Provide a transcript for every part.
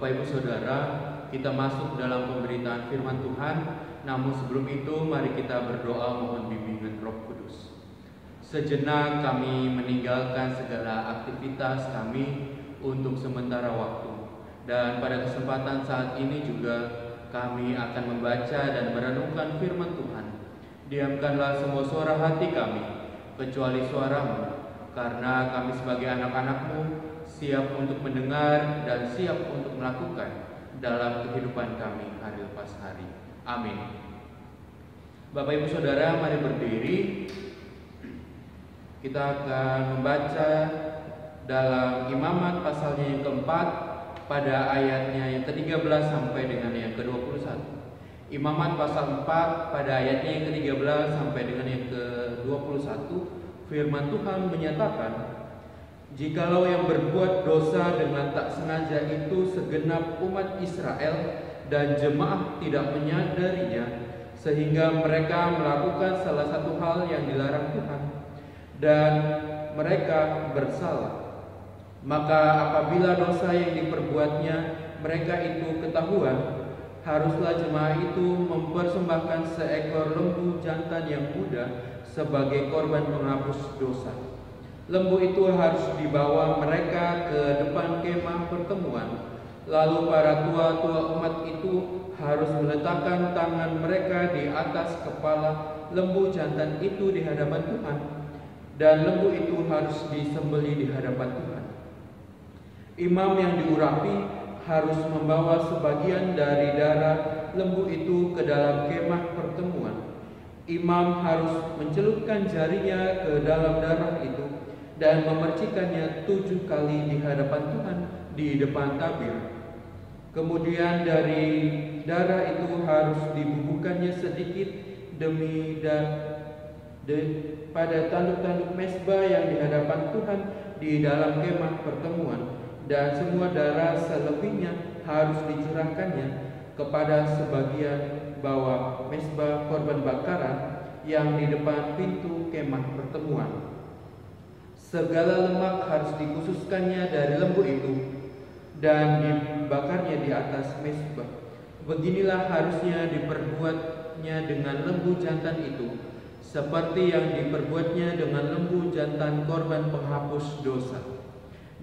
Bapak Ibu Saudara, kita masuk dalam pemberitaan firman Tuhan. Namun sebelum itu mari kita berdoa mohon bimbingan Roh Kudus. Sejenak kami meninggalkan segala aktivitas kami untuk sementara waktu. Dan pada kesempatan saat ini juga kami akan membaca dan merenungkan firman Tuhan. Diamkanlah semua suara hati kami, kecuali suara-Mu, karena kami sebagai anak-anak-Mu siap untuk mendengar dan siap untuk melakukan dalam kehidupan kami hari lepas hari. Amin. Bapak Ibu Saudara, mari berdiri. Kita akan membaca dalam Imamat pasalnya yang keempat pada ayatnya yang ke-13 sampai dengan yang ke-21. Imamat pasal 4 pada ayatnya yang ke-13 sampai dengan yang ke-21. Firman Tuhan menyatakan, jikalau yang berbuat dosa dengan tak sengaja itu segenap umat Israel dan jemaah tidak menyadarinya, sehingga mereka melakukan salah satu hal yang dilarang Tuhan dan mereka bersalah, maka apabila dosa yang diperbuatnya mereka itu ketahuan, haruslah jemaah itu mempersembahkan seekor lembu jantan yang muda sebagai korban penghapus dosa. Lembu itu harus dibawa mereka ke depan kemah pertemuan. Lalu para tua-tua umat itu harus meletakkan tangan mereka di atas kepala lembu jantan itu di hadapan Tuhan. Dan lembu itu harus disembelih di hadapan Tuhan. Imam yang diurapi harus membawa sebagian dari darah lembu itu ke dalam kemah pertemuan. Imam harus mencelupkan jarinya ke dalam darah itu dan memercikannya 7 kali di hadapan Tuhan di depan tabir. Kemudian dari darah itu harus dibubuhkannya sedikit demi pada tanduk-tanduk mezbah yang di hadapan Tuhan di dalam kemah pertemuan, dan semua darah selebihnya harus dicurahkannya kepada sebagian bawah mezbah korban bakaran yang di depan pintu kemah pertemuan. Segala lemak harus dikhususkannya dari lembu itu dan dibakarnya di atas mezbah. Beginilah harusnya diperbuatnya dengan lembu jantan itu, seperti yang diperbuatnya dengan lembu jantan korban penghapus dosa.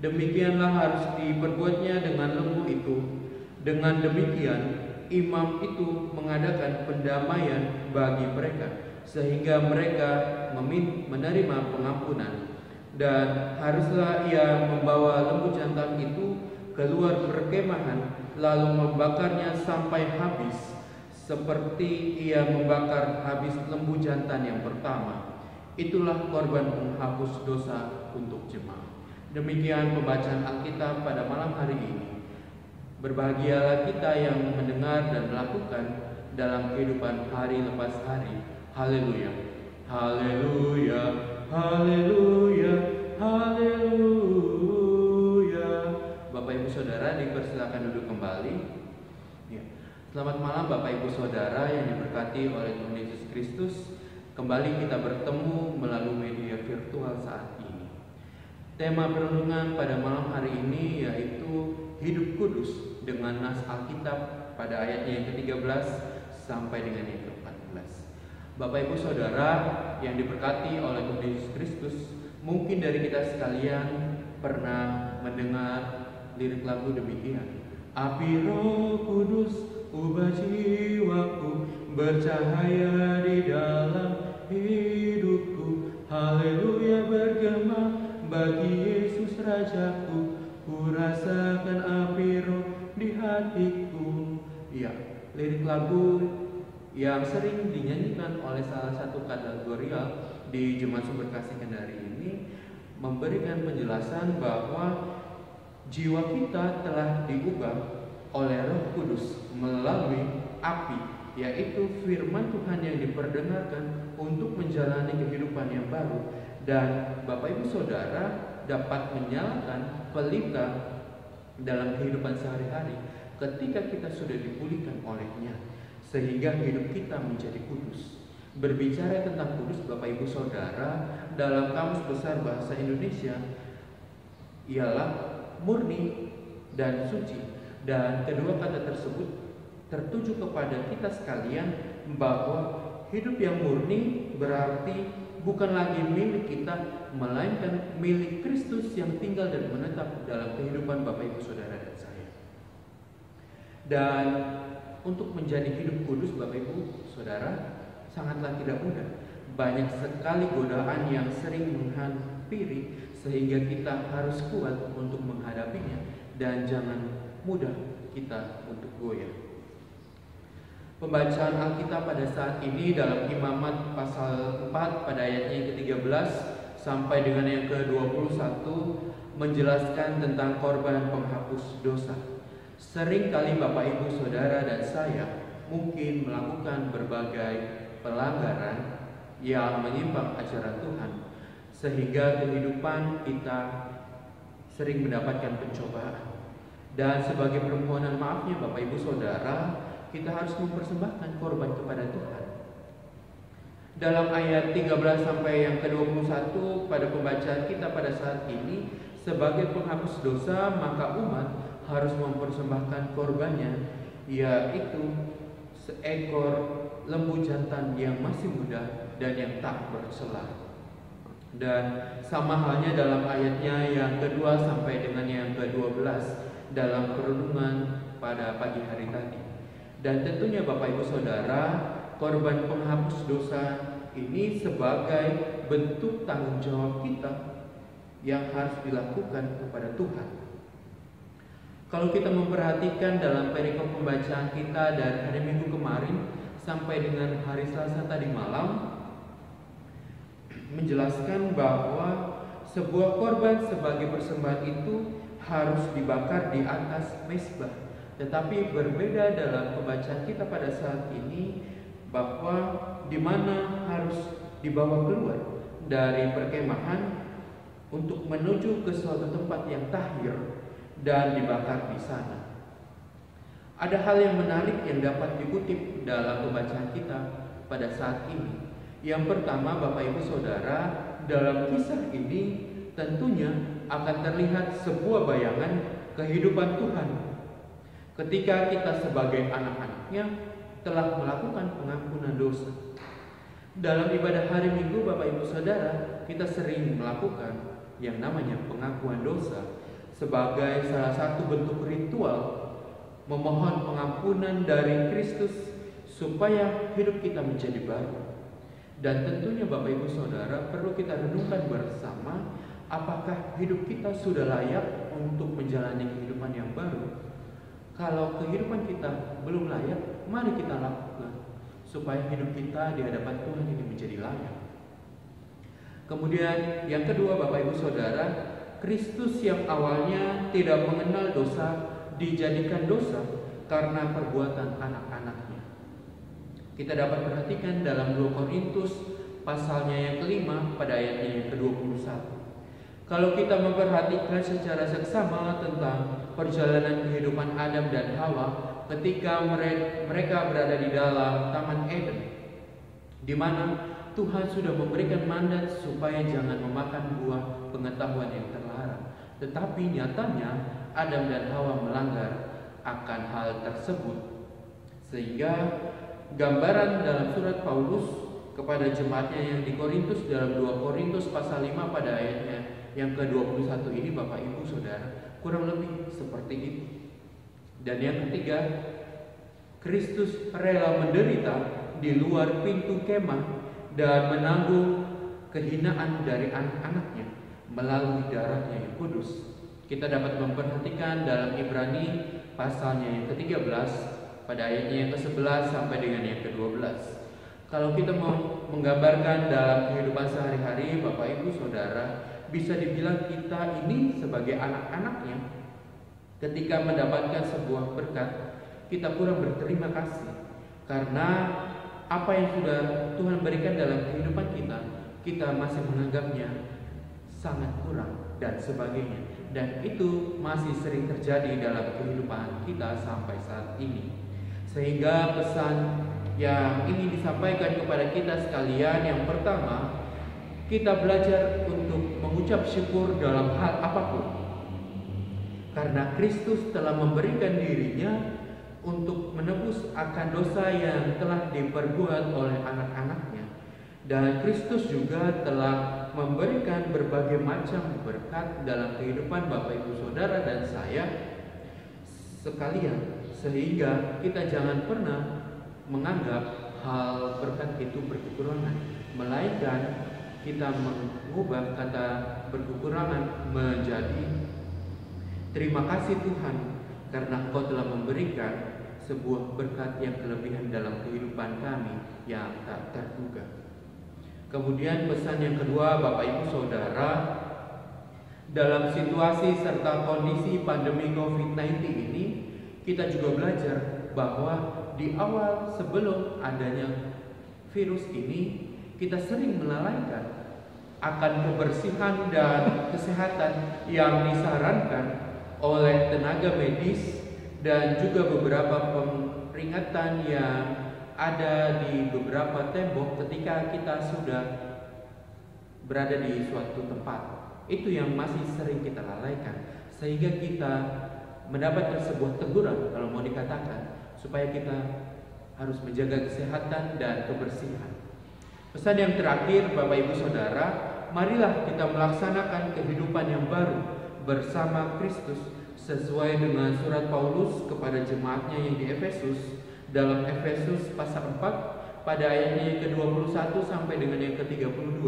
Demikianlah harus diperbuatnya dengan lembu itu. Dengan demikian imam itu mengadakan pendamaian bagi mereka, sehingga mereka menerima pengampunan. Dan haruslah ia membawa lembu jantan itu keluar perkemahan, lalu membakarnya sampai habis, seperti ia membakar habis lembu jantan yang pertama. Itulah korban penghapus dosa untuk jemaah. Demikian pembacaan Alkitab pada malam hari ini. Berbahagialah kita yang mendengar dan melakukan dalam kehidupan hari lepas hari. Haleluya, haleluya, haleluya, haleluya. Bapak Ibu Saudara, dipersilakan duduk kembali. Ya. Selamat malam Bapak Ibu Saudara yang diberkati oleh Tuhan Yesus Kristus. Kembali kita bertemu melalui media virtual saat ini. Tema perenungan pada malam hari ini yaitu hidup kudus dengan nas Alkitab pada ayatnya yang ke-13 sampai dengan yang ke-14. Bapak Ibu Saudara yang diberkati oleh Tuhan Yesus Kristus, mungkin dari kita sekalian pernah mendengar lirik lagu demikian. Api Roh Kudus ubah jiwaku, bercahaya di dalam hidupku. Haleluya, bergema bagi Yesus Rajaku, ku rasakan api Roh di hatiku. Ya, lirik lagu yang sering dinyanyikan oleh salah satu kategorial di Jemaat Sumber Kasih Kendari ini memberikan penjelasan bahwa jiwa kita telah diubah oleh Roh Kudus melalui api, yaitu firman Tuhan yang diperdengarkan untuk menjalani kehidupan yang baru. Dan Bapak Ibu Saudara dapat menyalakan pelita dalam kehidupan sehari-hari ketika kita sudah dipulihkan olehnya, sehingga hidup kita menjadi kudus. Berbicara tentang kudus, Bapak Ibu Saudara, dalam Kamus Besar Bahasa Indonesia ialah murni dan suci. Dan kedua kata tersebut tertuju kepada kita sekalian bahwa hidup yang murni berarti bukan lagi milik kita, melainkan milik Kristus yang tinggal dan menetap dalam kehidupan Bapak Ibu Saudara dan saya. Dan untuk menjadi hidup kudus Bapak Ibu Saudara sangatlah tidak mudah. Banyak sekali godaan yang sering menghampiri sehingga kita harus kuat untuk menghadapinya dan jangan mudah kita untuk goyah. Pembacaan Alkitab pada saat ini dalam Imamat pasal 4 pada ayatnya yang ke-13 sampai dengan yang ke-21 menjelaskan tentang korban penghapus dosa. Sering kali Bapak Ibu Saudara dan saya mungkin melakukan berbagai pelanggaran yang menyimpang ajaran Tuhan, sehingga kehidupan kita sering mendapatkan pencobaan. Dan sebagai permohonan maafnya Bapak Ibu Saudara, kita harus mempersembahkan korban kepada Tuhan. Dalam ayat 13 sampai yang ke-21 pada pembacaan kita pada saat ini, sebagai penghapus dosa maka umat harus mempersembahkan korbannya, yaitu seekor lembu jantan yang masih muda dan yang tak bercela. Dan sama halnya dalam ayatnya yang kedua sampai dengan yang ke-12 dalam perenungan pada pagi hari tadi. Dan tentunya Bapak Ibu Saudara, korban penghapus dosa ini sebagai bentuk tanggung jawab kita yang harus dilakukan kepada Tuhan. Kalau kita memperhatikan dalam perikop pembacaan kita dari hari Minggu kemarin sampai dengan hari Selasa tadi malam, menjelaskan bahwa sebuah korban sebagai persembahan itu harus dibakar di atas mezbah. Tetapi berbeda dalam pembacaan kita pada saat ini, bahwa di mana harus dibawa keluar dari perkemahan untuk menuju ke suatu tempat yang tahir dan dibakar di sana. Ada hal yang menarik yang dapat dikutip dalam pembacaan kita pada saat ini. Yang pertama, Bapak Ibu Saudara, dalam kisah ini tentunya akan terlihat sebuah bayangan kehidupan Tuhan ketika kita sebagai anak-anaknya telah melakukan pengampunan dosa. Dalam ibadah hari Minggu Bapak Ibu Saudara, kita sering melakukan yang namanya pengakuan dosa sebagai salah satu bentuk ritual memohon pengampunan dari Kristus supaya hidup kita menjadi baru. Dan tentunya Bapak Ibu Saudara perlu kita renungkan bersama, apakah hidup kita sudah layak untuk menjalani kehidupan yang baru? Kalau kehidupan kita belum layak, mari kita lakukan supaya hidup kita di hadapan Tuhan ini menjadi layak. Kemudian yang kedua Bapak Ibu Saudara, Kristus yang awalnya tidak mengenal dosa dijadikan dosa karena perbuatan anak-anaknya. Kita dapat perhatikan dalam 2 Korintus pasalnya yang ke-5 pada ayatnya yang ke-21. Kalau kita memperhatikan secara seksama tentang perjalanan kehidupan Adam dan Hawa ketika mereka berada di dalam Taman Eden, di mana Tuhan sudah memberikan mandat supaya jangan memakan buah pengetahuan yang terlarang. Tetapi nyatanya Adam dan Hawa melanggar akan hal tersebut. Sehingga gambaran dalam surat Paulus kepada jemaatnya yang di Korintus dalam 2 Korintus pasal 5 pada ayatnya yang ke-21 ini Bapak Ibu Saudara kurang lebih seperti itu. Dan yang ketiga, Kristus rela menderita di luar pintu kemah dan menanggung kehinaan dari anak-anaknya melalui darahnya yang kudus. Kita dapat memperhatikan dalam Ibrani pasalnya yang ke-13 pada ayatnya yang ke-11 sampai dengan yang ke-12. Kalau kita mau menggambarkan dalam kehidupan sehari-hari Bapak Ibu Saudara, bisa dibilang kita ini sebagai anak-anaknya ketika mendapatkan sebuah berkat, kita kurang berterima kasih karena apa yang sudah Tuhan berikan dalam kehidupan kita, kita masih menganggapnya sangat kurang dan sebagainya. Dan itu masih sering terjadi dalam kehidupan kita sampai saat ini. Sehingga pesan yang ingin disampaikan kepada kita sekalian, yang pertama, kita belajar untuk mengucap syukur dalam hal apapun. karena Kristus telah memberikan dirinya untuk menebus akan dosa yang telah diperbuat oleh anak-anaknya. Dan Kristus juga telah memberikan berbagai macam berkat dalam kehidupan Bapak Ibu Saudara dan saya sekalian, sehingga kita jangan pernah menganggap hal berkat itu berkekurangan, melainkan kita mengubah kata berkekurangan menjadi terima kasih Tuhan karena Engkau telah memberikan sebuah berkat yang kelebihan dalam kehidupan kami yang tak terduga. Kemudian pesan yang kedua, Bapak Ibu Saudara, dalam situasi serta kondisi pandemi COVID-19 ini, kita juga belajar bahwa di awal sebelum adanya virus ini, kita sering melalaikan akan kebersihan dan kesehatan yang disarankan oleh tenaga medis dan juga beberapa peringatan yang ada di beberapa tembok ketika kita sudah berada di suatu tempat. Itu yang masih sering kita lalaikan, sehingga kita mendapatkan sebuah teguran kalau mau dikatakan, supaya kita harus menjaga kesehatan dan kebersihan. Pesan yang terakhir, Bapak Ibu Saudara, marilah kita melaksanakan kehidupan yang baru bersama Kristus sesuai dengan surat Paulus kepada jemaatnya yang di Efesus. Dalam Efesus pasal 4 pada ayatnya yang ke-21 sampai dengan yang ke-32,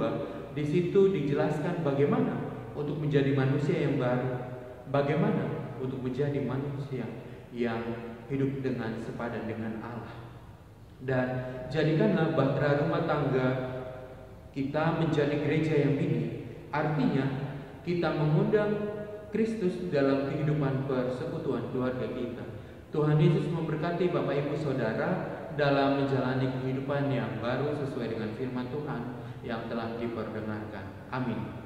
di situ dijelaskan bagaimana untuk menjadi manusia yang baru, bagaimana untuk menjadi manusia yang hidup dengan sepadan dengan Allah. Dan jadikanlah bahtera rumah tangga kita menjadi gereja yang mini. Artinya kita mengundang Kristus dalam kehidupan persekutuan keluarga kita. Tuhan Yesus memberkati Bapak Ibu Saudara dalam menjalani kehidupan yang baru sesuai dengan firman Tuhan yang telah diperdengarkan. Amin.